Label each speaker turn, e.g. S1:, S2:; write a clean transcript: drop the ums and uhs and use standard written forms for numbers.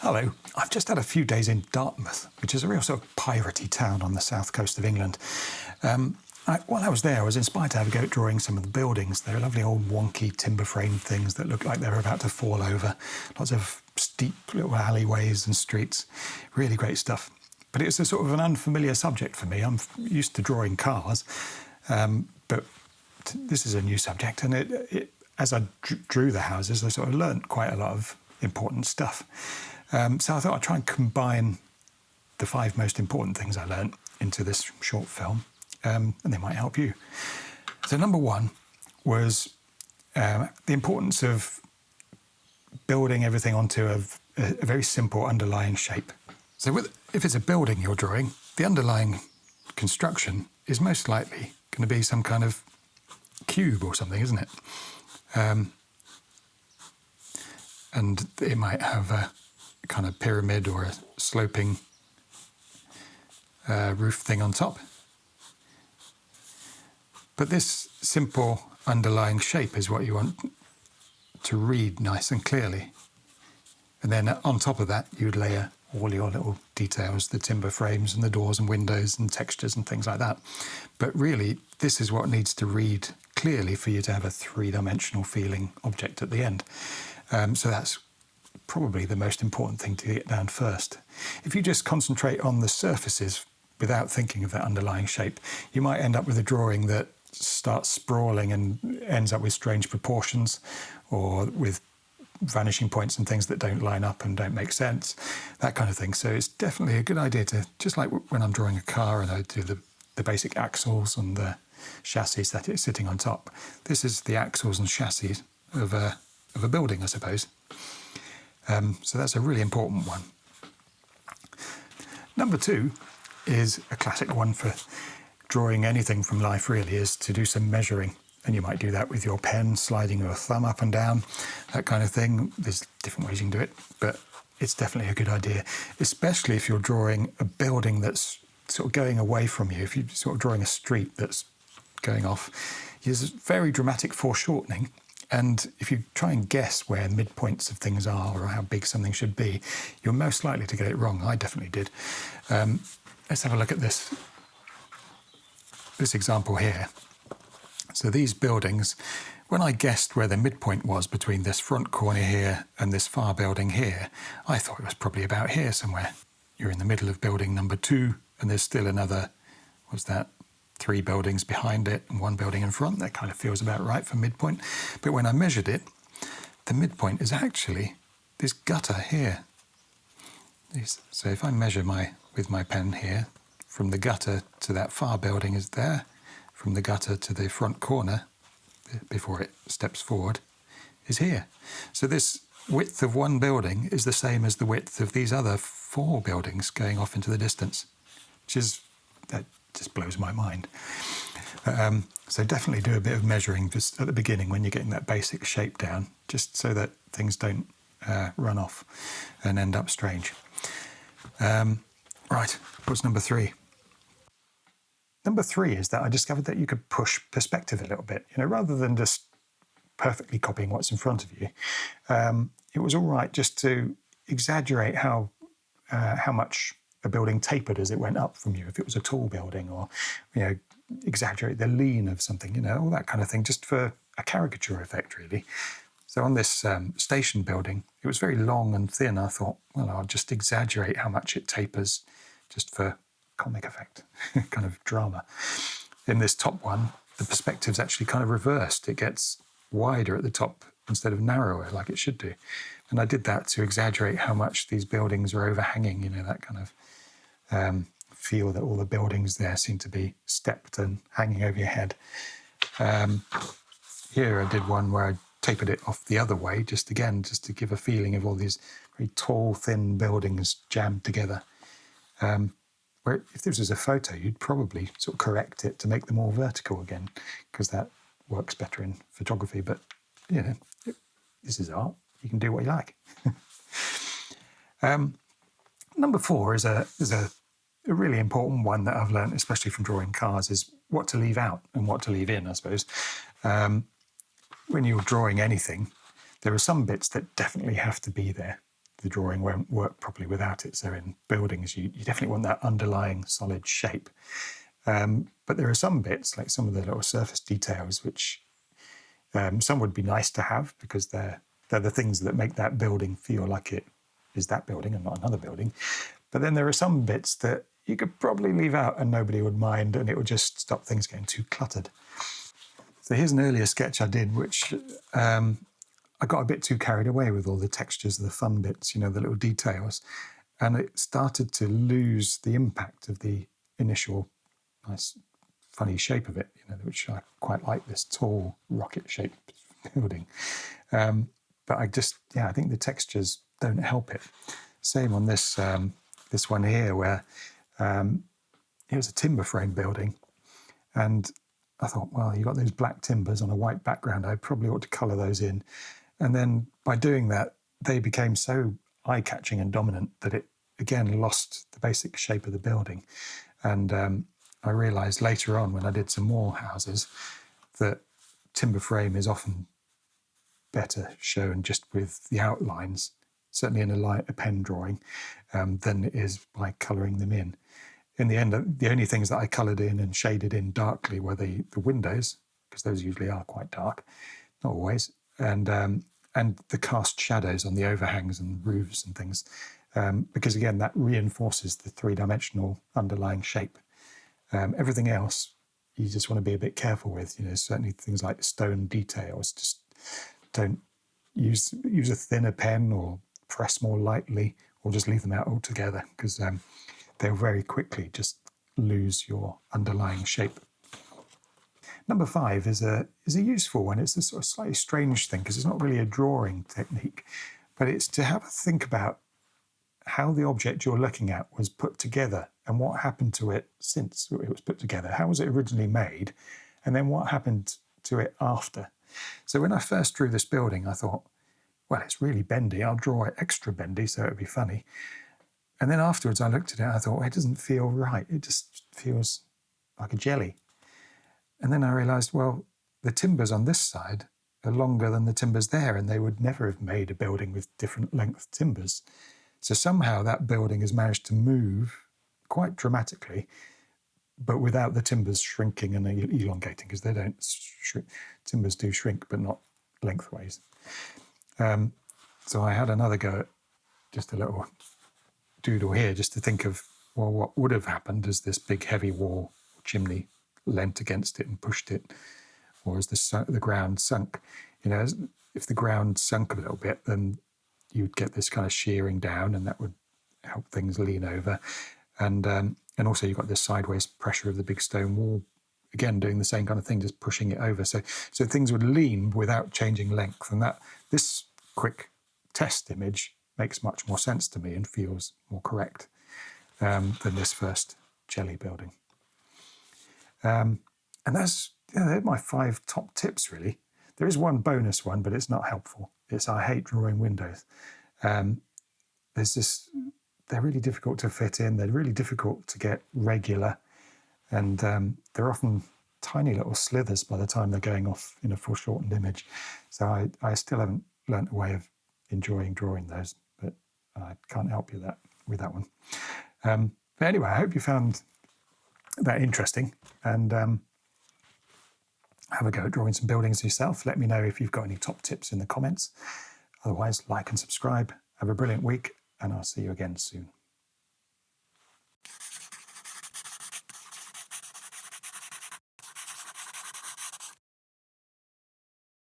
S1: Hello, I've just had a few days in Dartmouth, which is a real sort of piratey town on the south coast of England. While I was there, I was inspired to have a go at drawing some of the buildings. They're lovely old wonky timber frame things that look like they're about to fall over. Lots of steep little alleyways and streets. Really great stuff. But it's a sort of an unfamiliar subject for me. I'm used to drawing cars, but this is a new subject. And as I drew the houses, I sort of learnt quite a lot of important stuff. So I thought I'd try and combine the 5 most important things I learnt into this short film, and they might help you. So number 1 was the importance of building everything onto a very simple underlying shape. So if it's a building you're drawing, the underlying construction is most likely going to be some kind of cube or something, isn't it? And it might have a kind of pyramid or a sloping roof thing on top. But this simple underlying shape is what you want to read nice and clearly. And then on top of that, you'd layer all your little details, the timber frames and the doors and windows and textures and things like that. But really, this is what needs to read clearly for you to have a 3-dimensional feeling object at the end. So that's probably the most important thing to get down first. If you just concentrate on the surfaces without thinking of that underlying shape, you might end up with a drawing that starts sprawling and ends up with strange proportions or with vanishing points and things that don't line up and don't make sense, that kind of thing. So it's definitely a good idea to, just like when I'm drawing a car and I do the basic axles and the chassis that it's sitting on top, this is the axles and chassis of a building, I suppose. So that's a really important one. Number 2 is a classic one for drawing anything from life, really, is to do some measuring. And you might do that with your pen, sliding your thumb up and down, that kind of thing. There's different ways you can do it, but it's definitely a good idea, especially if you're drawing a building that's sort of going away from you. If you're sort of drawing a street that's going off, there's very dramatic foreshortening. And if you try and guess where midpoints of things are or how big something should be, you're most likely to get it wrong. I definitely did. Let's have a look at this example here. So these buildings, when I guessed where the midpoint was between this front corner here and this far building here, I thought it was probably about here somewhere. You're in the middle of building number 2, and there's still another, what's that, 3 buildings behind it and 1 building in front. That kind of feels about right for midpoint. But when I measured it, the midpoint is actually this gutter here. So if I measure with my pen here, from the gutter to that far building is there, from the gutter to the front corner, before it steps forward, is here. So this width of 1 building is the same as the width of these other 4 buildings going off into the distance, that just blows my mind. So definitely do a bit of measuring just at the beginning when you're getting that basic shape down, just so that things don't run off and end up strange. Right, what's number 3? Number 3 is that I discovered that you could push perspective a little bit. Rather than just perfectly copying what's in front of you, it was all right just to exaggerate how much a building tapered as it went up from you. If it was a tall building, or exaggerate the lean of something, all that kind of thing, just for a caricature effect, really. So on this station building, it was very long and thin. I thought, well, I'll just exaggerate how much it tapers, just for comic effect, kind of drama. In this top one, the perspective's actually kind of reversed. It gets wider at the top instead of narrower, like it should do. And I did that to exaggerate how much these buildings are overhanging, that kind of feel that all the buildings there seem to be stepped and hanging over your head. Here I did one where I tapered it off the other way, just to give a feeling of all these very tall, thin buildings jammed together. Where if this was a photo, you'd probably sort of correct it to make them all vertical again, because that works better in photography. But this is art. You can do what you like. Number 4 is a really important one that I've learned, especially from drawing cars, is what to leave out and what to leave in, I suppose. When you're drawing anything, there are some bits that definitely have to be there. the drawing won't work properly without it. So in buildings, you definitely want that underlying solid shape. But there are some bits, like some of the little surface details, which some would be nice to have because they're the things that make that building feel like it is that building and not another building. But then there are some bits that you could probably leave out and nobody would mind, and it would just stop things getting too cluttered. So here's an earlier sketch I did, which I got a bit too carried away with all the textures, the fun bits, the little details, and it started to lose the impact of the initial nice, funny shape of it, which I quite like, this tall, rocket-shaped building. But I think the textures don't help it. Same on this this one here, where it was a timber frame building, and I thought, well, you've got those black timbers on a white background. I probably ought to colour those in. And then by doing that, they became so eye-catching and dominant that it, again, lost the basic shape of the building. And I realised later on, when I did some more houses, that timber frame is often better shown just with the outlines, certainly in a pen drawing, than it is by colouring them in. In the end, the only things that I coloured in and shaded in darkly were the windows, because those usually are quite dark, not always, and the cast shadows on the overhangs and roofs and things, because again, that reinforces the three-dimensional underlying shape. Everything else, you just want to be a bit careful with. Certainly things like stone details, just don't use a thinner pen or press more lightly, or just leave them out altogether, because they'll very quickly just lose your underlying shape. Number 5 is a useful one. It's a sort of slightly strange thing, because it's not really a drawing technique, but it's to have a think about how the object you're looking at was put together and what happened to it since it was put together. How was it originally made? And then what happened to it after? So when I first drew this building, I thought, well, it's really bendy. I'll draw it extra bendy so it'll be funny. And then afterwards I looked at it and I thought, well, it doesn't feel right. It just feels like a jelly. And then I realised, well, the timbers on this side are longer than the timbers there, and they would never have made a building with different length timbers. So somehow that building has managed to move quite dramatically, but without the timbers shrinking and elongating, because they don't shrink. Timbers do shrink, but not lengthways. So I had another go at just a little doodle here, just to think of, well, what would have happened as this big heavy wall chimney leant against it and pushed it, or as the ground sunk. If the ground sunk a little bit, then you'd get this kind of shearing down, and that would help things lean over. And also you've got this sideways pressure of the big stone wall, again doing the same kind of thing, just pushing it over. So things would lean without changing length. And this quick test image makes much more sense to me and feels more correct than this first jelly building. And that's they're my 5 top tips, really. There is one bonus one, but it's not helpful. It's I hate drawing windows. They're really difficult to fit in. They're really difficult to get regular. And they're often tiny little slithers by the time they're going off in a foreshortened image. So I still haven't learnt a way of enjoying drawing those, but I can't help you with that one. But anyway, I hope you found that interesting, and have a go at drawing some buildings yourself. Let me know if you've got any top tips in the comments. Otherwise, like and subscribe. Have a brilliant week, and I'll see you again soon.